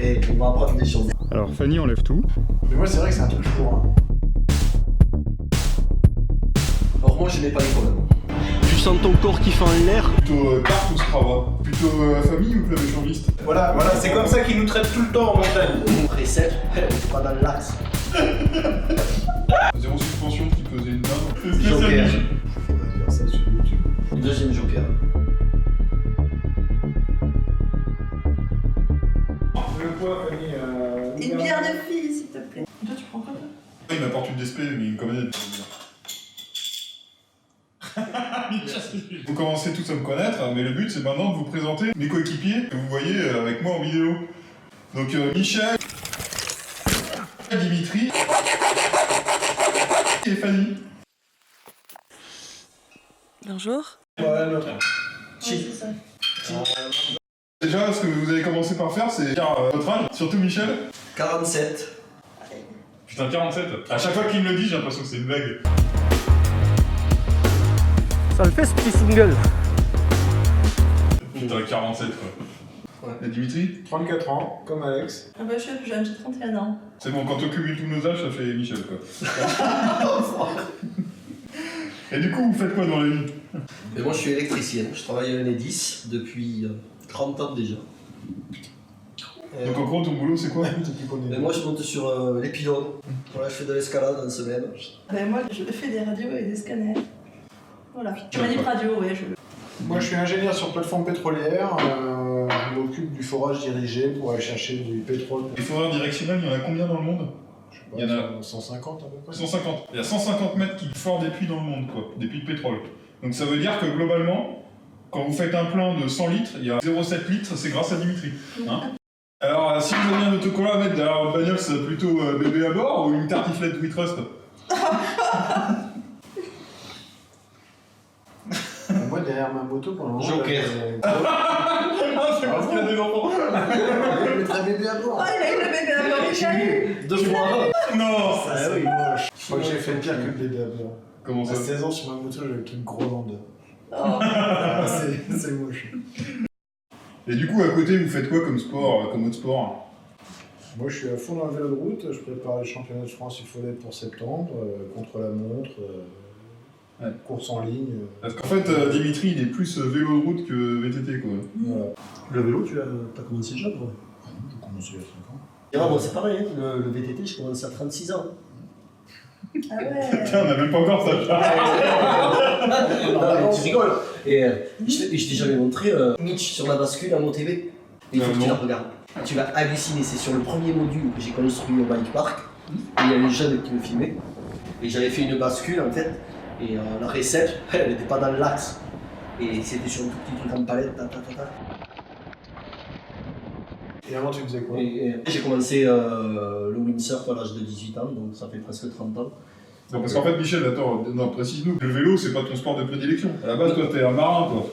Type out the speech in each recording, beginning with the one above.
Et on va apprendre des choses. Alors Fanny enlève tout. Mais moi, c'est vrai que c'est un truc lourd. Hein. Alors moi, je n'ai pas les problèmes. Tu sens ton corps qui fait en l'air. Plutôt carte ou Strava? Plutôt famille ou club échangiste? Voilà, c'est comme ça qu'ils nous traitent tout le temps en montagne. Précède, pas dans l'axe. Zéro suspension qui pesait une dinde. Joker. Faudrait dire ça sur YouTube. Deuxième joker. Le poids, Fanny, Une bière de fille, s'il te plaît. Toi, tu prends quoi, toi? Il m'apporte une DSP, mais une commandette. Vous commencez tous à me connaître, mais le but c'est maintenant de vous présenter mes coéquipiers que vous voyez avec moi en vidéo. Donc Michel, Dimitri et Fanny. Bonjour. Voilà l'autre. C'est ça. Déjà, ce que vous avez commencé par faire, c'est dire votre âge, surtout Michel. 47. Putain, 47. À chaque fois qu'il me le dit, j'ai l'impression que c'est une blague. Ça le fait ce petit single. Putain, 47 quoi. Ouais. Et Dimitri? 34 ans, comme Alex. Ah bah, je suis plus jeune, j'ai 31 ans. C'est bon, quand on cumule tous nos âges, ça fait Michel quoi. Et du coup, vous faites quoi dans la vie? Et moi, je suis électricien. Je travaille à Enedis depuis 30 ans déjà. Donc en gros, ton boulot c'est quoi? Et moi, je monte sur les pylônes. Voilà, je fais de l'escalade en semaine. Ben, moi, je fais des radios et des scanners. Voilà. Je manip radio, ouais. Moi, je suis ingénieur sur plateforme pétrolière. Je m'occupe du forage dirigé pour aller chercher du pétrole. Les foreurs directionnels, il y en a combien dans le monde? Je sais Il y en pas, 150 à peu près. 150. Il y a 150 mètres qui forent des puits dans le monde, quoi, des puits de pétrole. Donc ça veut dire que globalement, quand vous faites un plein de 100 litres, il y a 0,7 litres, c'est grâce à Dimitri. Hein. Alors, si vous avez un autocollant à mettre derrière votre bagnole, c'est plutôt bébé à bord ou une tartiflette We Trust? Moi, derrière ma moto, pour le moment. Joker. C'est parce qu'il a des enfants. Je mettrais bébé à bord. Oh, il a eu le bébé à bord, Michel. 2 fois. Non. Ça, c'est moche. Je crois que j'ai fait pire que le bébé à bord. Comment À ça? 16 ans, sur ma moto, j'avais le truc gros vendeur. Oh. C'est moche. Et du coup, à côté, vous faites quoi comme sport, comme autre sport? Moi, je suis à fond dans le vélo de route. Je prépare les championnats de France UFOLET pour septembre, contre la montre, Ouais. course en ligne. Parce qu'en fait, Dimitri, il est plus vélo de route que VTT, quoi. Voilà. Le vélo, tu as commencé déjà, toi? J'ai commencé il y a 5 ans. Ah, moi, c'est pareil, hein. Le VTT, j'ai commencé à 36 ans. Ah ouais. Tiens, on n'a même pas encore ça. Non, mais tu rigoles. Et je t'ai jamais montré Mitch sur la bascule à MoTV. Et il faut que tu la regardes. Tu vas halluciner. C'est sur le premier module que j'ai construit au bike park. Et il y a une jeune qui me filmait. Et j'avais fait une bascule en fait. Et la recette, elle n'était pas dans l'axe. Et c'était sur un tout petit truc en palette. Et avant, tu faisais quoi? Et j'ai commencé le windsurf à l'âge de 18 ans. Donc ça fait presque 30 ans. Non, parce qu'en fait, Michel, attends, non, précise-nous, le vélo, c'est pas ton sport de prédilection. À la base, toi, t'es un marin, toi.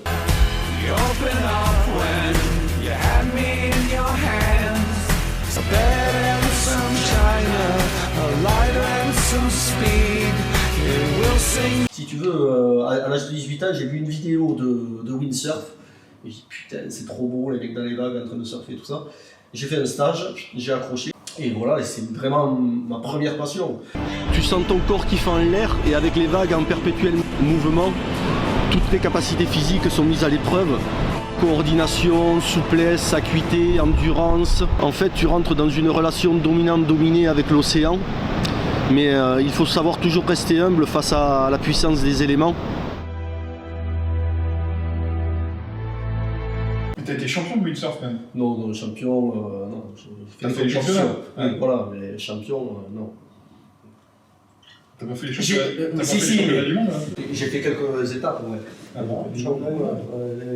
Si tu veux, à l'âge de 18 ans, j'ai vu une vidéo de windsurf. Et j'ai dit putain, c'est trop beau, les mecs dans les vagues en train de surfer et tout ça. J'ai fait un stage, j'ai accroché. Et voilà, c'est vraiment ma première passion. Tu sens ton corps qui fait en l'air et avec les vagues en perpétuel mouvement, toutes tes capacités physiques sont mises à l'épreuve. Coordination, souplesse, acuité, endurance. En fait, tu rentres dans une relation dominante-dominée avec l'océan. Mais il faut savoir toujours rester humble face à la puissance des éléments. Mais t'as été champion de windsurf, même. Non, champion, non. T'as fait les championnats? Ouais. Voilà, mais champion, non. T'as pas fait les championnats? Si, championnats du monde, hein? J'ai fait quelques étapes, ouais. Ah bon?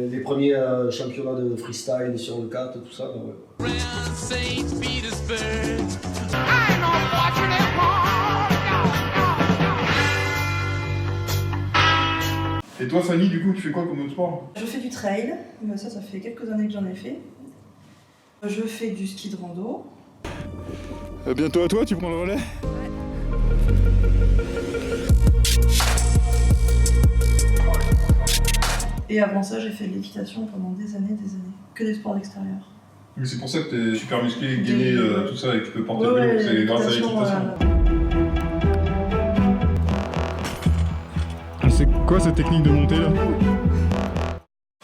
Les premiers championnats de freestyle sur le 4, tout ça. Ouais. Et toi, Fanny, du coup, tu fais quoi comme autre sport? Je fais du trail, mais ça fait quelques années que j'en ai fait. Je fais du ski de rando. Bientôt à toi, tu prends le relais? Et avant ça, j'ai fait de l'équitation pendant des années. Que des sports d'extérieur. Mais c'est pour ça que t'es super musclé, gainé, tout ça, et que tu peux porter le vélo, Ouais, c'est grâce à l'équitation, l'équitation. C'est quoi cette technique de montée là?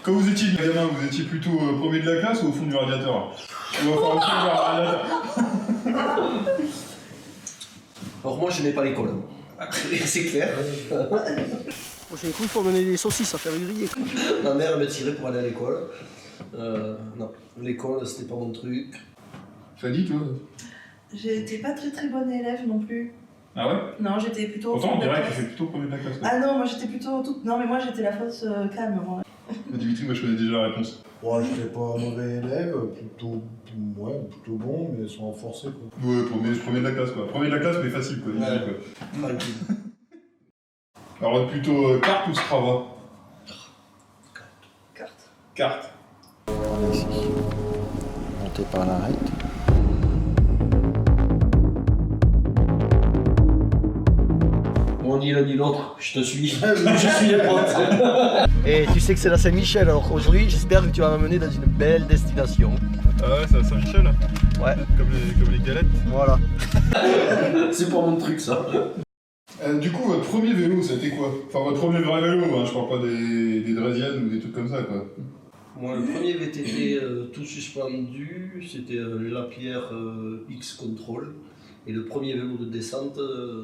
Quand vous étiez gamin, vous étiez plutôt premier de la classe ou au fond du radiateur? On va faire au fond du radiateur. Alors moi je n'aimais pas l'école. C'est clair. Prochain coup, il faut amener des saucisses à faire griller. Ma mère me tirait pour aller à l'école. Non, l'école c'était pas mon truc. Fanny, toi? J'étais pas très bonne élève non plus. Ah ouais? Non, j'étais plutôt. Pourtant, on au fond de la dirait que tu classe. fais plutôt premier de la classe. Toi. Ah non, moi j'étais plutôt toute. Non, mais moi j'étais la fausse calme. Moi. Dimitri, moi je connais déjà la réponse. Ouais, j'étais pas un mauvais élève, plutôt bon, mais sans forcer quoi. Ouais, premier de la classe quoi. Premier de la classe, mais facile quoi. easy, Ouais. quoi. Tranquille. Alors plutôt carte ou Strava? Carte. Carte. On est ici. Monté par l'arête. Bon, ni l'un ni l'autre, je te suis. Je suis les potes. Et tu sais que c'est la Saint-Michel, alors aujourd'hui, j'espère que tu vas m'amener dans une belle destination. Ah ouais, c'est à Saint-Michel? Ouais. Comme les galettes. Voilà. C'est pas mon truc ça. Du coup, votre premier vélo, c'était quoi? Enfin, votre premier vrai vélo, hein, je parle pas des Draisiennes ou des trucs comme ça, quoi. Moi, le premier VTT tout suspendu, c'était Lapierre X-Control. Et le premier vélo de descente,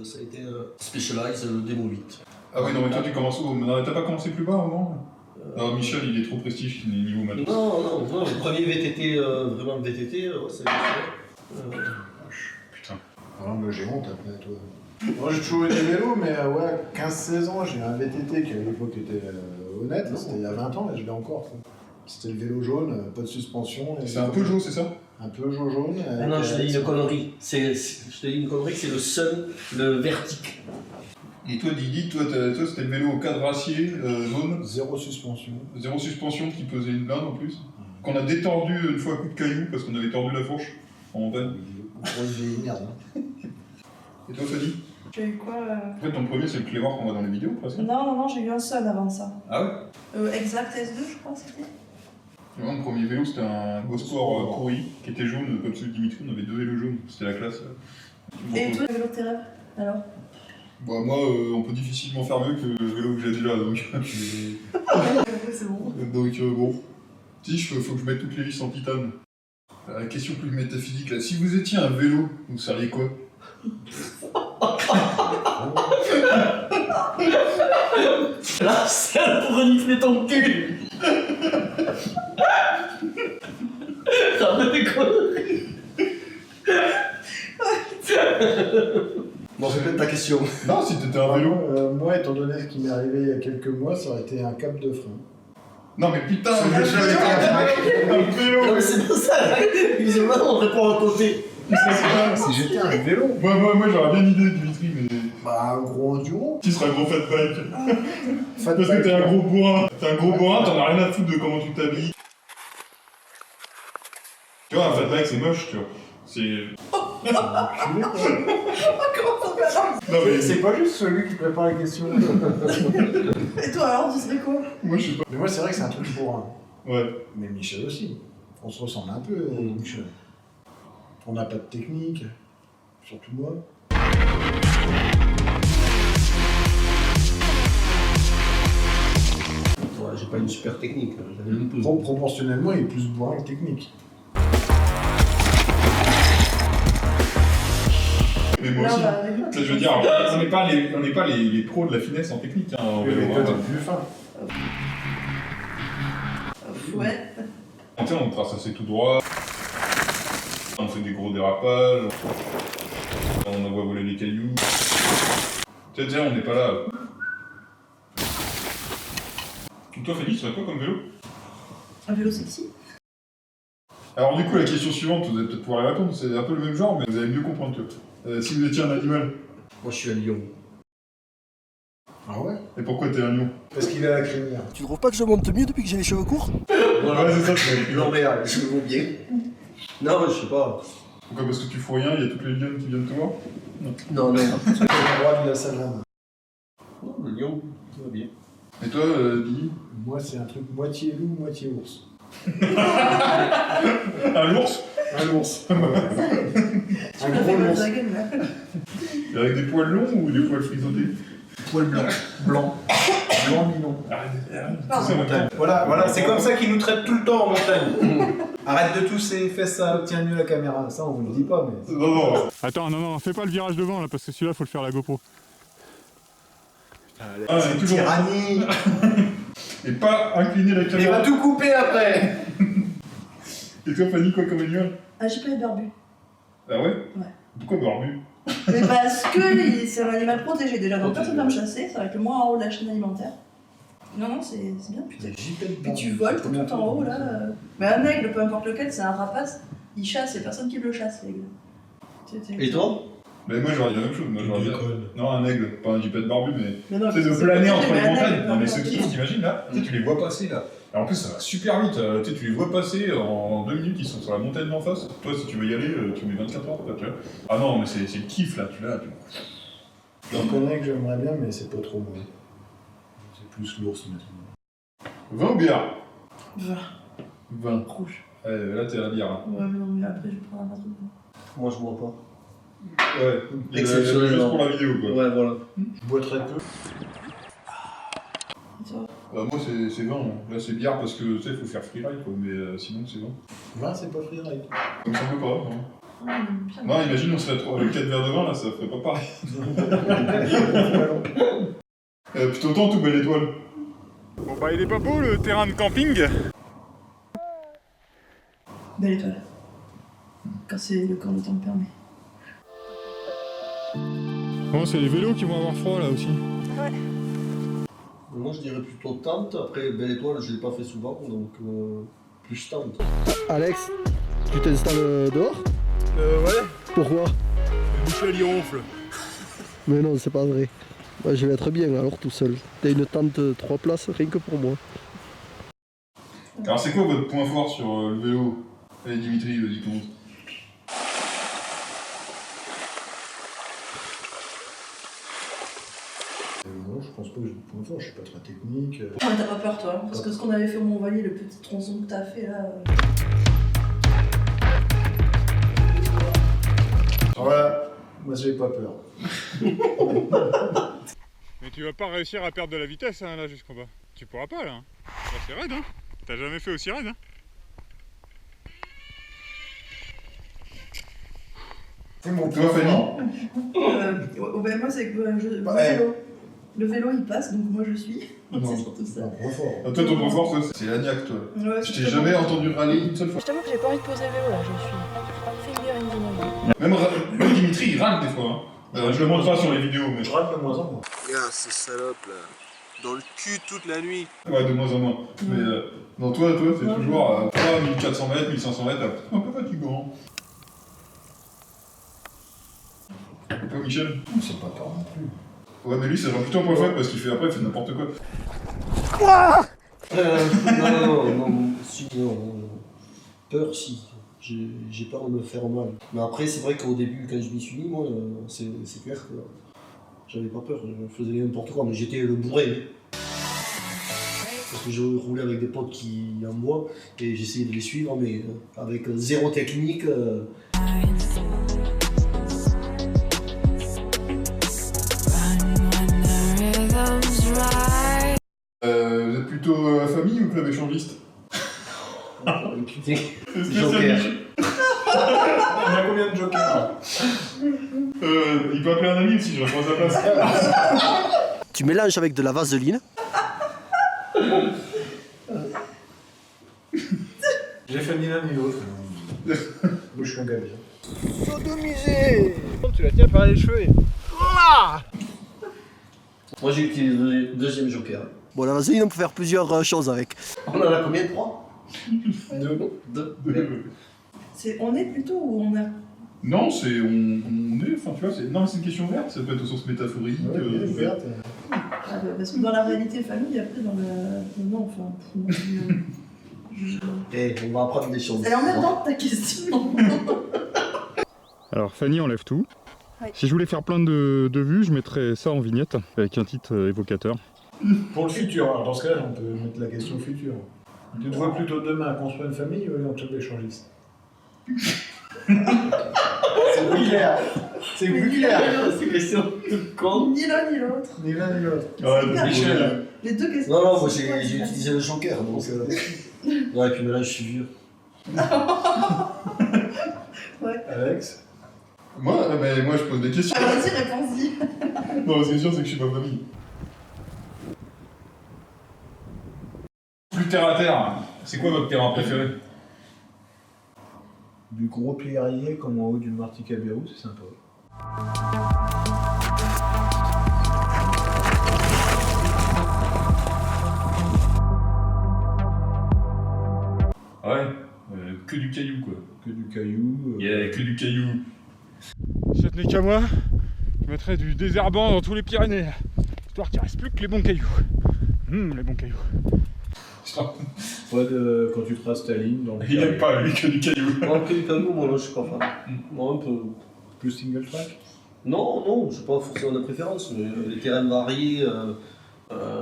ça a été un Specialized Demo 8. Ah oui, non, mais toi, tu commences où? Non, t'as pas commencé plus bas, au moment? Non, Michel, il est trop prestige, il est niveau maths. Non, le premier VTT, vraiment VTT, c'est Putain. Alors, moi j'ai honte après toi. Moi j'ai toujours eu des vélos, mais ouais, 15-16 ans, j'ai eu un VTT qui à l'époque était honnête, c'était il y a 20 ans et je l'ai encore. Quoi. C'était le vélo jaune, pas de suspension. C'est un Peugeot, c'est ça? Un Peugeot jaune. Ah non, je te dis une connerie. Je te dis une connerie, c'est le Sun, le Vertic. Et toi, Didi, toi c'était le vélo au cadre acier, jaune, Zéro suspension. zéro suspension qui pesait une blinde en plus, qu'on a détordu une fois à coup de caillou parce qu'on avait tordu la fourche en montagne. Grosse vieille merde. Hein. Et toi, Fanny? J'ai eu quoi En fait, ton premier, c'est le Clément qu'on voit dans les vidéos, presque. Non, j'ai eu un Sun avant ça. Ah ouais? Exact S2, je crois, c'était. Moi, mon premier vélo, c'était un Gosport Courri qui était jaune, comme celui de Dimitri. On avait deux vélos jaunes, c'était la classe. Et toi, le vélo de tes rêves alors? Bah, moi, on peut difficilement faire mieux que le vélo que j'ai déjà, donc. C'est bon. Donc, bon. Si, faut que je mette toutes les vis en titane. La question plus métaphysique là. Si vous étiez un vélo, vous seriez quoi? La selle pour renifler ton cul. Ça me des conneries. Bon, répète ta question. Non, si t'étais un vélo. Moi, étant donné ce qui m'est arrivé il y a quelques mois, ça aurait été un cap de frein. Non, mais putain, C'est je un vélo. un vélo. Non, mais c'est pas ça. Visiblement, on répond à côté. Si j'étais un vélo, Moi j'aurais bien l'idée, Dimitri, mais. bah un gros enduro. Tu serais un gros fat bike. Fat Parce que bike. t'es un gros bourrin. T'es un gros bourrin, t'en as rien à foutre de comment tu t'habilles. Tu vois, un fat bike c'est moche, tu vois. C'est. Enculé, quoi. Comment ça fait? Non, mais. C'est pas juste celui qui prépare la question. Et toi alors, tu serais quoi? Moi je sais pas. Mais moi, c'est vrai que c'est un truc bourrin. Ouais. Mais Michel aussi. On se ressemble un peu, Michel. On n'a pas de technique. Surtout moi. Ouais, j'ai pas une super technique. J'en ai un peu. Proportionnellement, il est plus bourrin que technique. Mais moi Non, aussi. bah, avec moi, Ça, je veux dire, on n'est pas les pros de la finesse en technique. Hein, en vélo, Mais toi, hein. t'es plus fin. Ouais. Tu sais, on trace assez tout droit. On fait des gros dérapages. On envoie voler les cailloux. Tu sais, on n'est pas là. Et toi, Fanny, tu serais quoi comme vélo? Un vélo sexy. Alors, du coup, la question suivante, vous allez peut-être pouvoir y répondre. C'est un peu le même genre, mais vous allez mieux comprendre que. Si vous étiez un animal, Moi, je suis un lion. Ah ouais? et pourquoi t'es un lion? Parce qu'il a la crémière. Tu trouves pas que je monte mieux depuis que j'ai les cheveux courts? Ouais, c'est ça, c'est Non, mais je me vois bien. Non, mais je sais pas. Pourquoi? Parce que tu fous rien, il y a toutes les lionnes qui viennent te voir? Non. C'est le roi de la savane. Le lion, ça va bien. Et toi, Didi? Moi, c'est un truc moitié loup, moitié ours. Un ours Un ours. Tu Un m'as gros fait ours. ta gueule, là. avec des poils longs ou des poils frisottés? Poil blanc. Blanc. Blanc mignon. C'est montagne. Voilà, c'est comme ça qu'ils nous traitent tout le temps en montagne. Arrête de tousser, fais ça, tiens mieux la caméra. Ça, on vous le dit pas, mais. Non. Attends, non, fais pas le virage devant là, parce que celui-là, faut le faire à la GoPro. Ah, c'est toujours. Tyrannie. Et pas incliner la Il va caméra. tout couper après. Et toi, Fanny, quoi comme animal? Ah, j'ai pas eu de barbu. Ah ouais? Ouais. Pourquoi barbu? Mais parce que c'est un animal protégé déjà, donc personne ne va me chasser, ça va être le moins en haut de la chaîne alimentaire. Non, c'est bien, putain. Puis tu voles tout en haut là. Mais un aigle, peu importe lequel, c'est un rapace, il chasse, c'est personne qui le chasse, l'aigle. Et toi? Mais moi, j'aurais dit la même chose. Moi, j'aurais dit. Non, un aigle, pas un gypaète barbu, mais. non, C'est de planer entre protégé, les mais un montagnes. aigle, Non, mais peu ce importe kiff, lequel. t'imagines là? Tu sais, tu les vois passer là. Et en plus, ça va super vite. Tu sais, tu les vois passer en 2 minutes, ils sont sur la montagne d'en face. Toi, si tu veux y aller, tu mets 24 heures, quoi, tu vois. Ah non, mais c'est le kiff là, tu l'as. J'en connais que j'aimerais bien, mais c'est pas trop moi. C'est plus l'ours maintenant. 20 ou bière? 20. 20. Rouge. Là, t'es à la bière. Hein. Ouais, mais non, mais après, je vais prendre un truc. Moi, je bois pas. Ouais. Exceptionnellement. Juste pour la vidéo, quoi. Ouais, voilà. Je bois très peu. Et toi? Moi, c'est 20. Là, c'est bière parce que, tu sais, il faut faire freeride, quoi. Mais sinon, c'est 20. 20, c'est pas freeride. Ça me semble pas, non? Bien. Non, imagine, on serait 4 verres de vin, là, ça ferait pas pareil. Plutôt tente ou belle étoile? Bon bah, il est pas beau le terrain de camping. Belle étoile. Quand c'est le camp de temps me permet. Bon, c'est les vélos qui vont avoir froid là aussi. Moi, je dirais plutôt tente. Après, belle étoile, je l'ai pas fait souvent, donc plus tente. Alex, tu t'installes dehors? Ouais. Pourquoi? Michel il ronfle. Mais non, c'est pas vrai. Moi, je vais être bien alors tout seul. T'as une tente 3 places rien que pour moi. Alors, c'est quoi votre point fort sur le vélo? Allez, Dimitri, vas-y, commence. Non, je pense pas que j'ai de point fort, je suis pas très technique. Ouais, t'as pas peur toi, hein, parce que ce qu'on avait fait au Mont-Vallier, le petit tronçon que t'as fait là. Voilà, moi j'ai pas peur. Mais tu vas pas réussir à perdre de la vitesse hein, là jusqu'en bas. Tu pourras pas là. Là c'est raide hein. T'as jamais fait aussi raide hein. C'est mon Toi, Fanny? Ben moi c'est que le vélo il passe, donc moi je suis. C'est surtout ça. Un point fort. Ah, toi, ton point fort, toi, c'est l'agnac, toi. Ouais, Je t'ai jamais entendu râler une seule fois. Je t'avoue que j'ai pas envie de poser le vélo là, je suis finger engineering. Même Dimitri, il râle des fois. Hein. Je le montre pas sur les vidéos, mais. Je rate de moins en moins. Regarde ces salopes là. Dans le cul toute la nuit. Ouais, de moins en moins. Mais non, toi, c'est toujours à 1400 mètres, 1500 mètres, un peu fatigant. Et toi, Michel? C'est pas peur non plus. Ouais, mais lui, c'est plutôt un point faible parce qu'il fait après, il fait n'importe quoi. Non, si, non. Peur, si. J'ai peur de me faire mal. Mais après, c'est vrai qu'au début, quand je m'y suis mis, moi, c'est clair que j'avais pas peur. Je faisais n'importe quoi, mais j'étais le bourré. Parce que je roulais avec des potes qui en bois et j'essayais de les suivre, mais avec zéro technique. Vous êtes plutôt famille ou club échangiste? Joker. On a combien de jokers? Il peut appeler un ami aussi, je reprends sa place. Tu mélanges avec de la vaseline. J'ai fait ni l'un ni l'autre. Moi je suis un gars bien. Sodomisé. Tu la tiens par les cheveux. Moi, j'ai utilisé le deuxième Joker. Bon, la vaseline, on peut faire plusieurs choses avec. On en a combien? 3? Deux. On est plutôt ou on a. Non, c'est. On est. Enfin, tu vois, c'est. Non, mais c'est une question verte, ça peut être au sens métaphorique. Verte. Ah, bah, parce que dans la réalité famille, après dans le. Non, enfin. On va apprendre des choses. Elle est emmerdante ta question. Alors Fanny enlève tout. Oui. Si je voulais faire plein de vues, je mettrais ça en vignette avec un titre évocateur. Pour le futur, alors dans ce cas-là, on peut mettre la question future. Tu te vois plutôt demain construire une famille ou aller en club échangiste? C'est plus clair. C'est plus clair. C'est question de con. Ni l'un ni l'autre. Ni l'un ni l'autre. Ouais, C'est Michel. hyper- Les deux questions. Non, non, moi j'ai utilisé le joker, donc... Ouais, et puis mais là je suis vieux. Alex? Moi, je pose des questions. Ah, vas-y, réponds-y. Non, ce qui est sûr, c'est que je suis pas famille. Plus terre à terre, c'est quoi votre terrain préféré? Du gros pierrier comme en haut du Marty Cabirou, c'est sympa. Ouais, que du caillou quoi. Que du caillou. Que du caillou. Si ça tenait qu'à moi, je mettrais du désherbant dans tous les Pyrénées. Histoire qu'il reste plus que les bons cailloux. Les bons cailloux. Pas de quand tu traces ta ligne dans le Il aime pas lui que du caillou. Moi, que du caillou, moi là je suis pas fan. Moi un peu... plus single track. Non, non, je sais pas forcément de préférence, mais les terrains variés,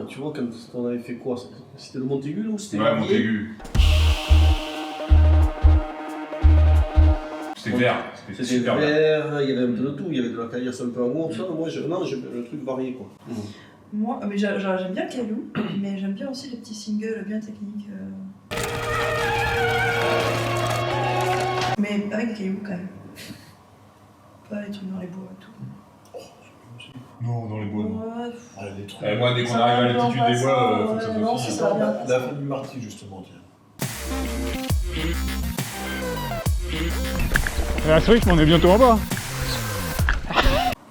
tu vois, quand on avait fait quoi? C'était le Montaigu là ou c'était Ouais, le Montaigu. C'était vert. C'était super vert, il y avait un peu de tout, il y avait de la caillasse un peu en haut, tout ça. Moi, non, j'aime le truc varié quoi. Moi, mais j'aime bien le caillou, mais j'aime bien aussi les petits singles bien techniques. Mais avec des cailloux quand même. Pas les trucs dans les bois et tout. Non, dans les bois. Non. Ouais, Ah, les trucs. Moi, dès qu'on Ça arrive à va, l'altitude on des passe, bois, faut que ça ouais, non, soit c'est fini. ça. bien. La fin du Marty, justement, tiens. La Switch, on est bientôt en bas.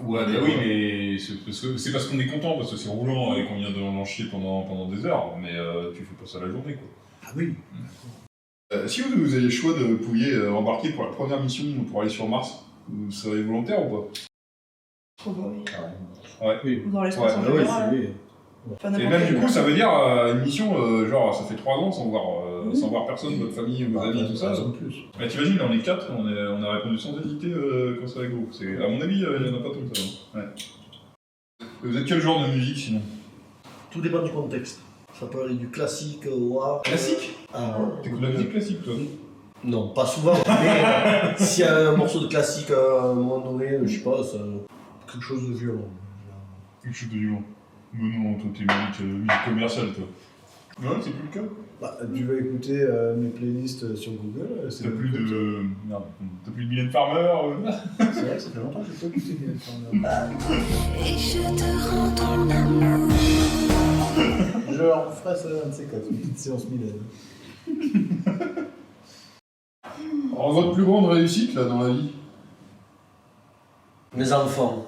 Ouais, bah oui, mais c'est parce qu'on est content, parce que c'est roulant et qu'on vient de en chier pendant des heures, mais tu fais pas ça la journée, quoi. Ah oui. Si vous avez le choix de pouviez embarquer pour la première mission pour aller sur Mars, vous serez volontaire ou pas? Oh bah oui. Ouais. Ou dans l'espace en Ah oui, général. c'est oui. Enfin, Et n'importe même du quel. coup, ça veut dire une mission, genre ça fait 3 ans sans voir personne, votre famille, vos amis, tout ça. En plus. Bah, t'imagines, là on est 4, on a répondu sans hésiter quand c'est avec vous. À mon avis, il y en a pas tant que ça. Hein. Ouais. Vous êtes quel genre de musique sinon? Tout dépend du contexte. Ça peut aller du classique au hard. Classique? Ah, T'écoutes de la musique classique toi? non, pas souvent, mais s'il y a un morceau de classique à un moment donné, je sais pas, ça... Quelque chose de violent. Quelque chose de violent. Mais non, toi t'es musique commerciale toi. Non, c'est plus le cas. Bah, tu vas écouter mes playlists sur Google. T'as plus de. Merde, t'as plus de Mylène Farmer. C'est vrai que ça fait longtemps que j'ai pas écouté Mylène Farmer. Et je te rends ton amour. Je referai ça un de ces quatre, une petite séance Mylène. Alors, votre plus grande réussite là dans la vie? Mes enfants.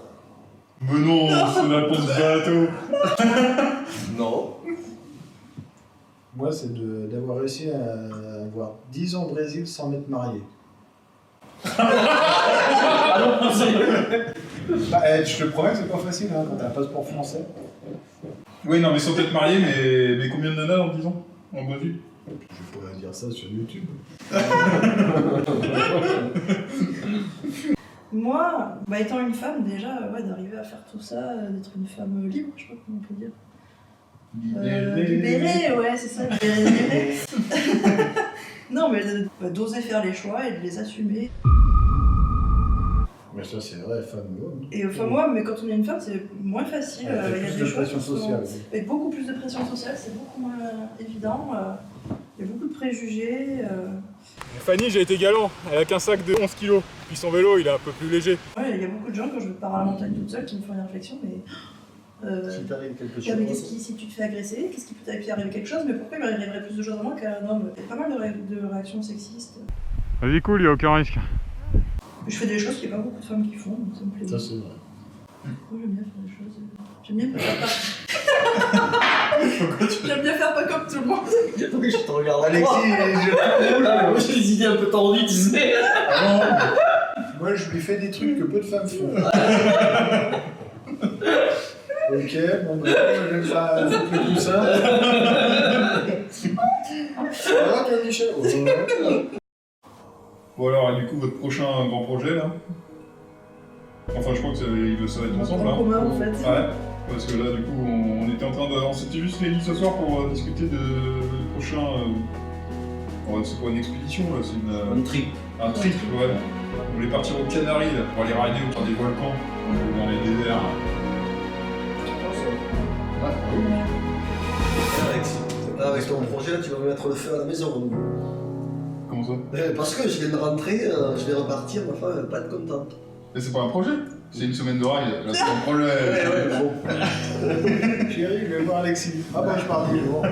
Mais non, c'est la pause bateau. Non. Moi, c'est d'avoir réussi à avoir 10 ans au Brésil sans m'être marié. Je te promets que c'est pas facile hein, quand t'as un passeport français. Oui, non, mais sans être marié, mais combien de nanas en 10 ans en Brésil? Je pourrais dire ça sur YouTube. Moi, bah, étant une femme, déjà, ouais, d'arriver à faire tout ça, d'être une femme libre, je sais pas comment on peut dire. Libérée, ouais, c'est ça, libérée. Non, mais d'oser faire les choix et de les assumer. Mais ça, c'est vrai, femme ou homme. Et enfin, moi, mais quand on est une femme, c'est moins facile. Il y a Il y a plus des de choses pression qui sont- sociale. Et beaucoup plus de pression sociale, c'est beaucoup moins évident. Il y a beaucoup de préjugés. Fanny, j'ai été galant. Elle a qu'un sac de 11 kilos. Puis son vélo, il est un peu plus léger. Ouais, il y a beaucoup de gens, quand je pars à la montagne toute seule, qui me font une réflexion, mais. Si t'arrive quelque Ah, mais chose... si tu te fais agresser, qu'est-ce qui peut t'arriver quelque chose, mais pourquoi il m'arriverait plus de choses à moi qu'à un homme? Il y a pas mal de réactions sexistes. Vas-y, cool, il a aucun risque. Je fais des choses qu'il n'y a pas beaucoup de femmes qui font, donc ça me plaît. Ça, c'est vrai. Moi, j'aime bien faire des choses. J'aime bien faire pas. J'aime bien faire pas comme tout le monde. Oui, je te regarde. Alexis, J'ai des idées un peu tendues, tu sais. moi, je lui fais des trucs que peu de femmes font. Ok, bon, bah, je vais faire le coussin. Ça va, toi, Michel? Oh, ouais. Bon, alors, et du coup, votre prochain grand projet là? Enfin, je crois que ça va être ensemble En là. commun, en fait. Ouais, parce que là, du coup, on était en train de. On s'était juste réunis ce soir pour discuter du prochain Bon, c'est pas une expédition, là, c'est Un trip. un trip, ouais. On voulait partir aux Canaries, là, pour aller rider autour des volcans, dans les déserts. Ouais, oui. Alex, là, avec ton projet, là, tu vas me mettre le feu à la maison. Comment ça? Parce que je viens de rentrer, je vais repartir, ma femme elle va pas être contente. Mais c'est pas un projet, c'est une semaine de ride, là c'est un problème. Chérie, je vais voir Alexis. Ah bah je pars 10 jours.